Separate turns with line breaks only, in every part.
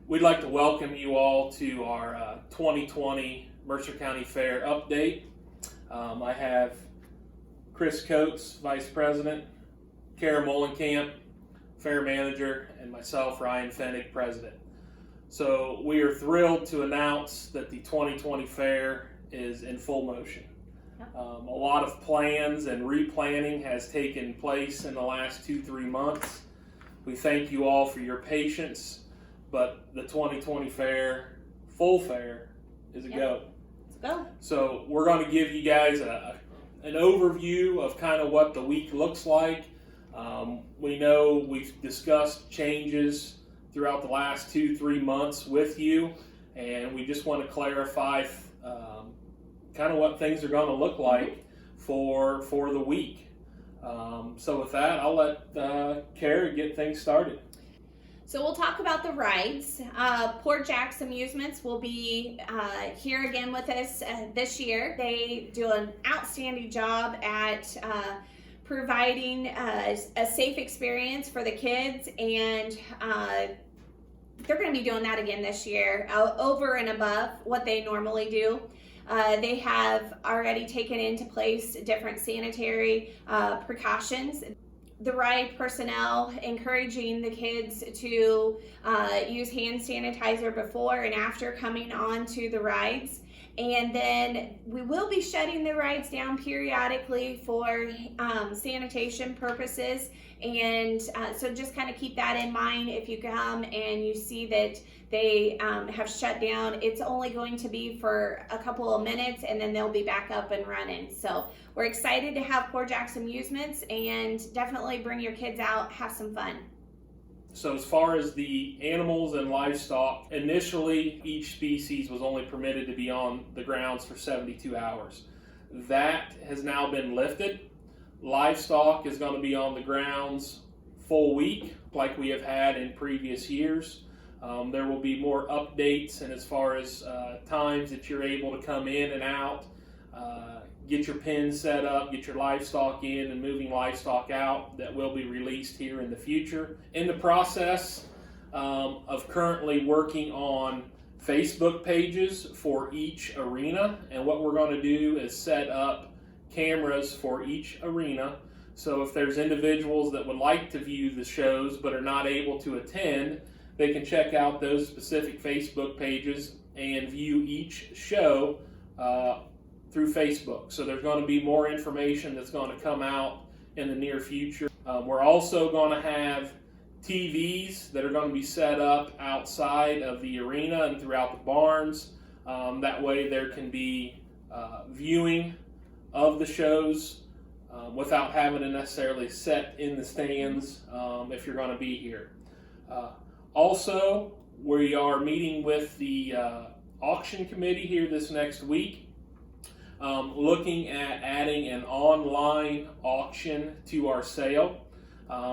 We'd like to welcome you all to our 2020 Mercer County Fair update. I have Chris Coates, Vice President, Cara Muhlenkamp, Fair Manager, and myself, Ryan Fennig, President. So we are thrilled to announce that the 2020 Fair is in full motion. A lot of plans and replanning has taken place in the last 2-3 months. We thank you all for your patience, but the 2020 Fair, full fair, is a go.
Let's go.
So we're going to give you guys an overview of kind of what the week looks like. We know we've discussed changes throughout the last 2-3 months with you, and we just want to clarify kind of what things are going to look like for the week. So with that, I'll let Cara get things started.
So we'll talk about the rides. Port Jack's Amusements will be here again with us this year. They do an outstanding job at providing a safe experience for the kids, and they're going to be doing that again this year, over and above what they normally do. They have already taken into place different sanitary precautions. The ride personnel encouraging the kids to use hand sanitizer before and after coming on to the rides. And then we will be shutting the rides down periodically for sanitation purposes. And so just kind of keep that in mind. If you come and you see that they have shut down, it's only going to be for a couple of minutes and then they'll be back up and running. So we're excited to have Port Jack's Amusements, and definitely bring your kids out, have some fun.
So as far as the animals and livestock, initially each species was only permitted to be on the grounds for 72 hours. That has now been lifted. Livestock is going to be on the grounds full week like we have had in previous years. There will be more updates, and as far as times that you're able to come in and out, get your pens set up, get your livestock in and moving livestock out, that will be released here in the future. In the process of currently working on Facebook pages for each arena, and what we're going to do is set up cameras for each arena. So if there's individuals that would like to view the shows but are not able to attend, they can check out those specific Facebook pages and view each show through Facebook. So there's going to be more information that's going to come out in the near future. We're also going to have TVs that are going to be set up outside of the arena and throughout the barns. That way there can be viewing of the shows without having to necessarily sit in the stands if you're going to be here. Also, we are meeting with the auction committee here this next week, looking at adding an online auction to our sale.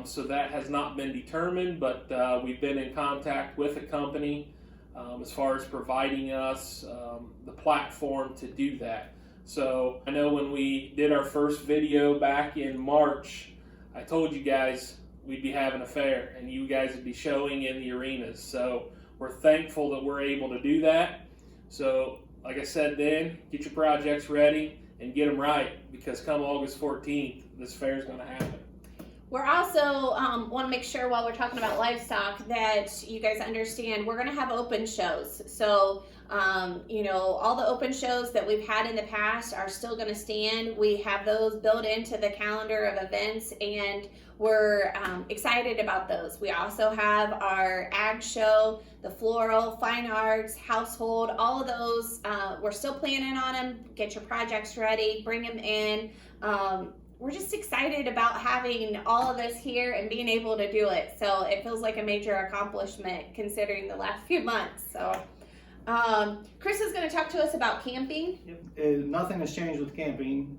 So that has not been determined, but we've been in contact with the company as far as providing us the platform to do that. So I know when we did our first video back in March, I told you guys we'd be having a fair and you guys would be showing in the arenas. So we're thankful that we're able to do that. So like I said then, get your projects ready and get them right, because come August 14th, this fair is going to happen.
We're also want to make sure, while we're talking about livestock, that you guys understand we're going to have open shows. So, all the open shows that we've had in the past are still going to stand. We have those built into the calendar of events, and we're excited about those. We also have our ag show, the floral, fine arts, household, all of those. We're still planning on them. Get your projects ready, bring them in. We're just excited about having all of this here and being able to do it. So it feels like a major accomplishment considering the last few months. So Chris is going to talk to us about camping.
Yep. Nothing has changed with camping.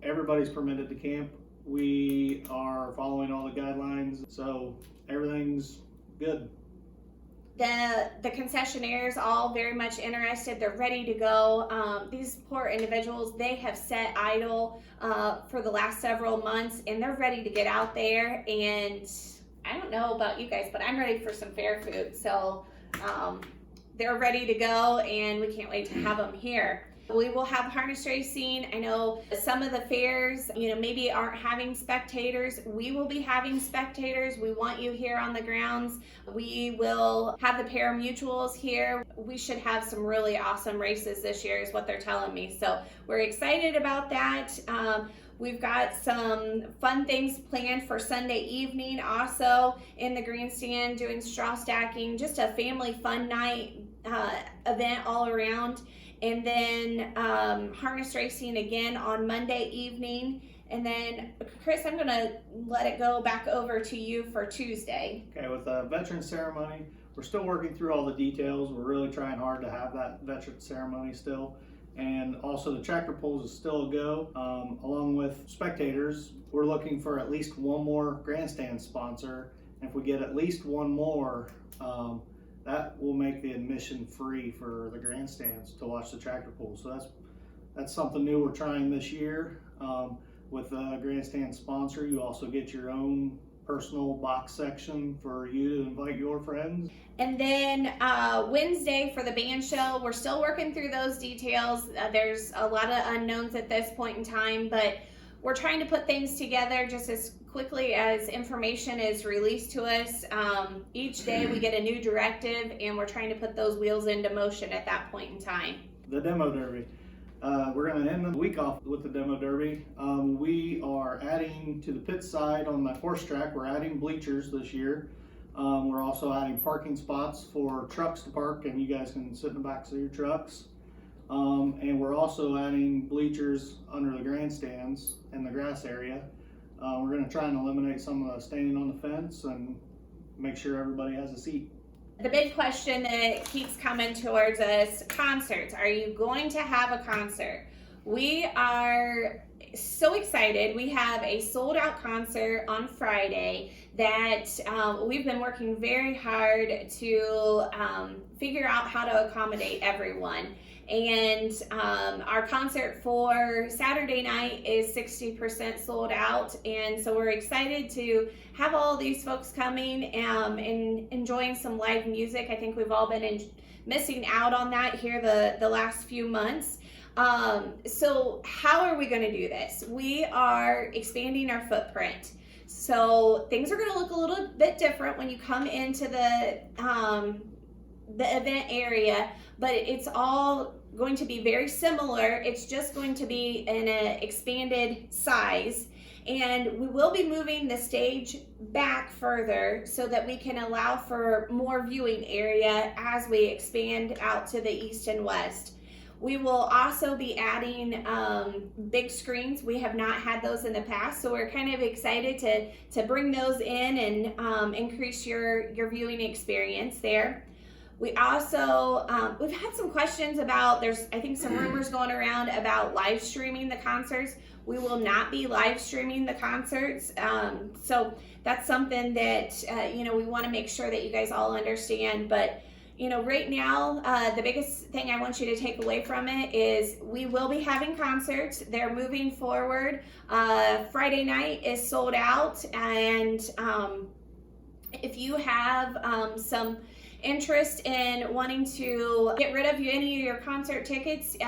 Everybody's permitted to camp. We are following all the guidelines, so everything's good.
The concessionaires all very much interested. They're ready to go. These poor individuals, they have sat idle for the last several months, and they're ready to get out there. And I don't know about you guys, but I'm ready for some fair food. So they're ready to go, and we can't wait to have them here. We will have harness racing. I know some of the fairs, maybe aren't having spectators. We will be having spectators. We want you here on the grounds. We will have the pari-mutuels here. We should have some really awesome races this year is what they're telling me. So we're excited about that. We've got some fun things planned for Sunday evening also in the grandstand, doing straw stacking, just a family fun night event all around. And then harness racing again on Monday evening. And then, Chris, I'm going to let it go back over to you for Tuesday.
Okay, with the veteran ceremony, we're still working through all the details. We're really trying hard to have that veteran ceremony still. And also the tractor pulls is still a go. Along with spectators, we're looking for at least one more grandstand sponsor. And if we get at least one more, that will make the admission free for the grandstands to watch the tractor pull. So that's something new we're trying this year. With a grandstand sponsor, you also get your own personal box section for you to invite your friends.
And then Wednesday for the band show, we're still working through those details. There's a lot of unknowns at this point in time, but we're trying to put things together just as quickly as information is released to us. Each day we get a new directive, and we're trying to put those wheels into motion at that point in time.
The demo derby. We're going to end the week off with the demo derby. We are adding to the pit side on the horse track. We're adding bleachers this year. We're also adding parking spots for trucks to park, and you guys can sit in the backs of your trucks. And we're also adding bleachers under the grandstands in the grass area. We're going to try and eliminate some of the standing on the fence and make sure everybody has a seat.
The big question that keeps coming towards us, concerts. Are you going to have a concert? We are so excited. We have a sold out concert on Friday that we've been working very hard to figure out how to accommodate everyone. And our concert for Saturday night is 60% sold out, and so we're excited to have all these folks coming and enjoying some live music. I think we've all been missing out on that here the last few months. So how are we going to do this? We are expanding our footprint. So things are going to look a little bit different when you come into the event area, but it's all going to be very similar. It's just going to be in an expanded size, and we will be moving the stage back further so that we can allow for more viewing area as we expand out to the east and west. We will also be adding big screens. We have not had those in the past, so we're kind of excited to bring those in and increase your viewing experience there. We also, we've had some questions about, there's I think some rumors going around about live streaming the concerts. We will not be live streaming the concerts. So that's something that, we want to make sure that you guys all understand. But, right now, the biggest thing I want you to take away from it is we will be having concerts. They're moving forward. Friday night is sold out. And if you have some interest in wanting to get rid of any of your concert tickets,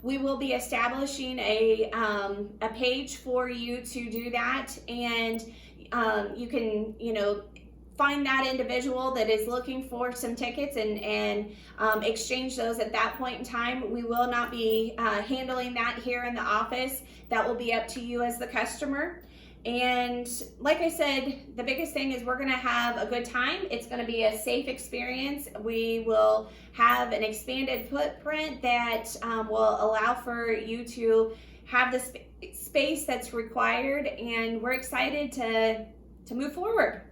we will be establishing a page for you to do that, and you can find that individual that is looking for some tickets and exchange those at that point in time. We will not be handling that here in the office. That will be up to you as the customer. And like I said, the biggest thing is we're going to have a good time. It's going to be a safe experience. We will have an expanded footprint that will allow for you to have the space that's required, and we're excited to move forward.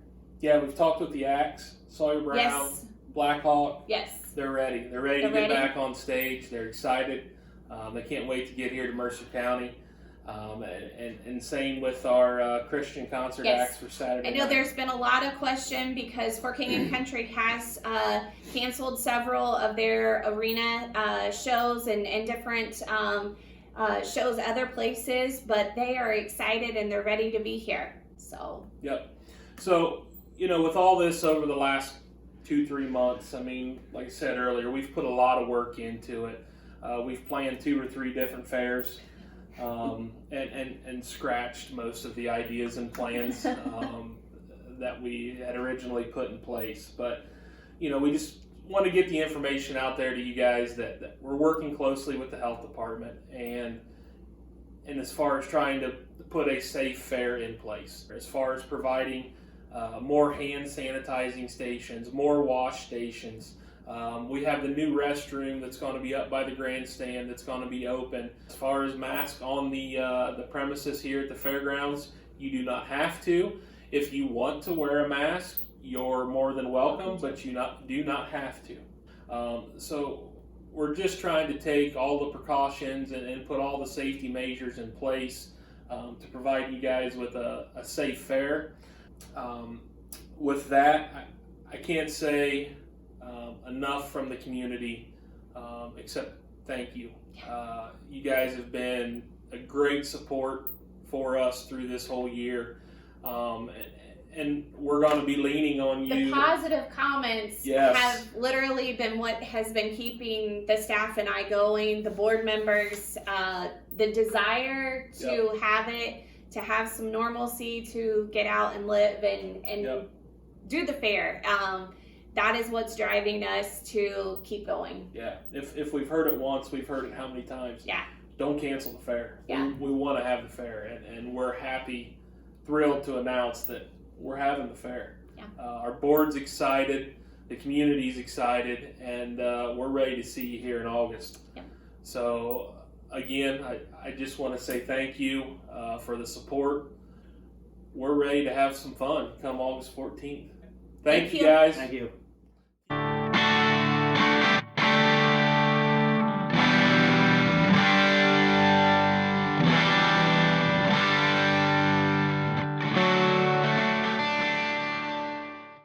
Yeah, we've talked with the acts, Sawyer Brown,
Yes.
Blackhawk.
Yes.
They're ready. They're ready to get back on stage. They're excited. They can't wait to get here to Mercer County. And same with our Christian concert acts for Saturday
I know
night.
there's been a lot of question because For King and Country has canceled several of their arena shows and different shows other places, but they are excited and they're ready to be here. So.
Yep. So, with all this over the last 2-3 months. I mean, like I said earlier, we've put a lot of work into it. We've planned 2 or 3 different fairs, and scratched most of the ideas and plans that we had originally put in place. But, you know, we just want to get the information out there to you guys that we're working closely with the health department, and as far as trying to put a safe fair in place, as far as providing more hand sanitizing stations, more wash stations. We have the new restroom that's going to be up by the grandstand that's going to be open. As far as masks on the premises here at the fairgrounds, you do not have to. If you want to wear a mask, you're more than welcome, but you do not have to. So we're just trying to take all the precautions and put all the safety measures in place to provide you guys with a safe fair. With that, I can't say enough from the community, except thank you. You guys have been a great support for us through this whole year, and we're going to be leaning on you.
The positive comments
Yes.
have literally been what has been keeping the staff and I going, the board members, the desire to to have some normalcy, to get out and live and do the fair. That is what's driving us to keep going.
Yeah, if we've heard it once, we've heard it how many times?
Yeah.
Don't cancel the fair.
Yeah.
We want to have the fair, and we're thrilled to announce that we're having the fair.
Yeah.
Our board's excited, the community's excited, and we're ready to see you here in August.
Yeah.
So again, I just want to say thank you for the support. We're ready to have some fun come August 14th. Thank you guys.
Thank you.